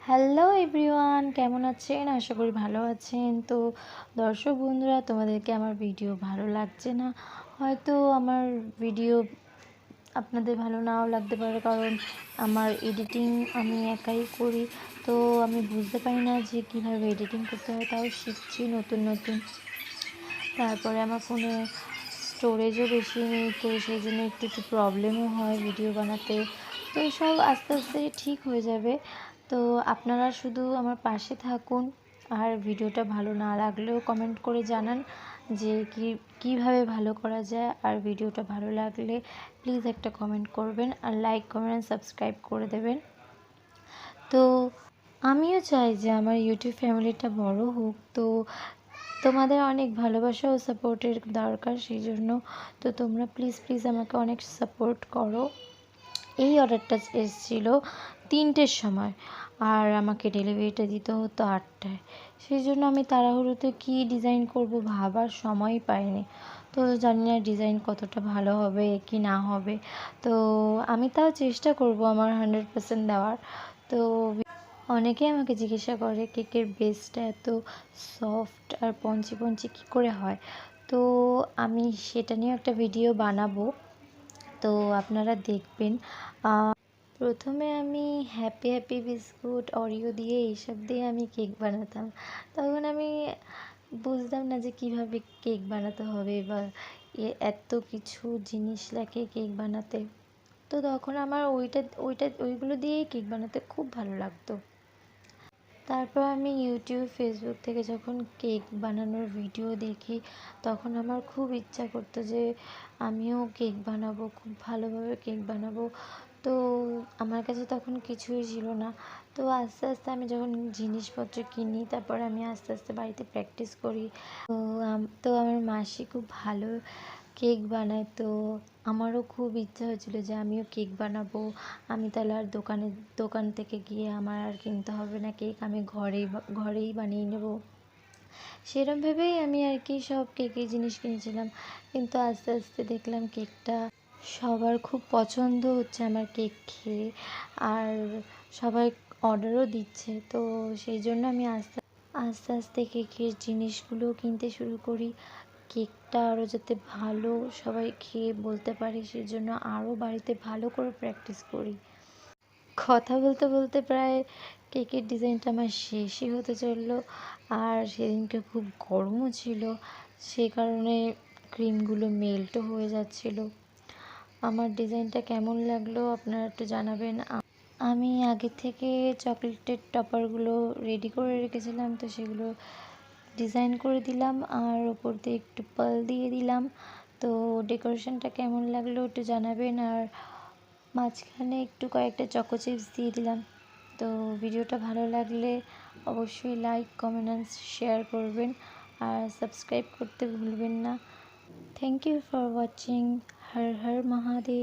Hello everyone, কেমন আছেন? আশা করি ভালো আছেন। তো দর্শক বন্ধুরা, তোমাদেরকে আমার ভিডিও ভালো লাগছে না, হয়তো আমার ভিডিও আপনাদের ভালো নাও লাগতে পারে, কারণ আমার এডিটিং আমি একাই করি। তো আমি বুঝতে পারি না যে কীভাবে এডিটিং করতে হয়, তাও শিখছি নতুন নতুন। তারপরে আমার ফোনে স্টোরেজও বেশি নেই, তো সেই জন্য একটু একটু প্রবলেমও হয় ভিডিও বানাতে। তো সব আস্তে আস্তে ঠিক হয়ে যাবে। তো আপনারা শুধু আমার পাশে থাকুন, আর ভিডিওটা ভালো না লাগলেও কমেন্ট করে জানান যে কীভাবে ভালো করা যায়। আর ভিডিওটা ভালো লাগলে প্লিজ একটা কমেন্ট করবেন, আর লাইক কমেন্ট সাবস্ক্রাইব করে দেবেন। তো আমিও চাই যে আমার ইউটিউব ফ্যামিলিটা বড় হোক। তো তোমাদের অনেক ভালোবাসা ও সাপোর্টের দরকার, সেই জন্য তো তোমরা প্লিজ প্লিজ আমাকে অনেক সাপোর্ট করো। এই অর্ডারটা এসেছিলো 3টের সময়, আর আমাকে ডেলিভারিটা দিতে হতো 8টায়। সেই জন্য আমি তাড়াহুড়োতে কী ডিজাইন করব ভাবার সময় পাইনি। তো জানি না ডিজাইন কতটা ভালো হবে কি না হবে। তো আমি তাও চেষ্টা করব আমার 100% দেওয়ার। তো অনেকেই আমাকে জিজ্ঞাসা করে কেকের বেসটা এত সফট আর পঞ্চি পঞ্চি কী করে হয়। তো আমি সেটা নিয়েও একটা ভিডিও বানাবো, তো আপনারা দেখবেন। প্রথমে আমি হ্যাপি হ্যাপি বিস্কুট, অরিও দিয়ে এইসব দিয়ে আমি কেক বানাতাম। তখন আমি বুঝতাম না যে কীভাবে কেক বানাতে হবে, বা এত কিছু জিনিস লাগে কেক বানাতে। তো তখন আমার ওইগুলো দিয়েই কেক বানাতে খুব ভালো লাগতো। তারপর আমি ইউটিউব ফেসবুক থেকে যখন কেক বানানোর ভিডিও দেখি, তখন আমার খুব ইচ্ছা করতো যে আমিও কেক বানাবো, খুব ভালোভাবে কেক বানাবো। তো আমার কাছে তখন কিছুই ছিল না। তো আস্তে আস্তে আমি যখন জিনিসপত্র কিনি, তারপর আমি আস্তে আস্তে বাড়িতে প্র্যাকটিস করি। তো আমার মাসি খুব ভালো কেক বানায়। তো আমারও খুব ইচ্ছা হয়েছিল যে আমিও কেক বানাবো। আমি তাহলে আর দোকান থেকে গিয়ে আমার আর কিনতে হবে না কেক, আমি ঘরেই বানিয়ে নেব। সেরকম ভেবেই আমি আর কি সব কেকের জিনিস কিনেছিলাম। কিন্তু আস্তে আস্তে দেখলাম কেকটা সবার খুব পছন্দ হচ্ছে আমার কেক খেয়ে, আর সবাই অর্ডারও দিচ্ছে। তো সেই জন্য আমি আস্তে আস্তে আস্তে কেকের জিনিসগুলো কিনতে শুরু করি। কেকটা আরও যাতে ভালো সবাই খেয়ে বলতে পারে, সেই জন্য আরও বাড়িতে ভালো করে প্র্যাকটিস করি। কথা বলতে বলতে প্রায় কেকের ডিজাইনটা আমার শেষই হতে চললো। আর সেদিনকে খুব গরমও ছিল, সেই কারণে ক্রিমগুলো মেল্টও হয়ে যাচ্ছিলো। আমার ডিজাইনটা কেমন লাগলো আপনারা একটু জানাবেন। আমি আগে থেকে চকলেটের টপারগুলো রেডি করে রেখেছিলাম, তো সেগুলো ডিজাইন করে দিলাম, আর ওপর দিয়ে একটু পার্ল দিয়ে দিলাম। তো ডেকোরেশনটা কেমন লাগলো একটু জানাবেন। আর মাঝখানে একটু কয়েকটা চকো চিপস দিয়ে দিলাম। তো ভিডিওটা ভালো লাগলে অবশ্যই লাইক কমেন্ট অ্যান্ড শেয়ার করবেন, আর সাবস্ক্রাইব করতে ভুলবেন না। Thank you for watching. Har Har Mahadev.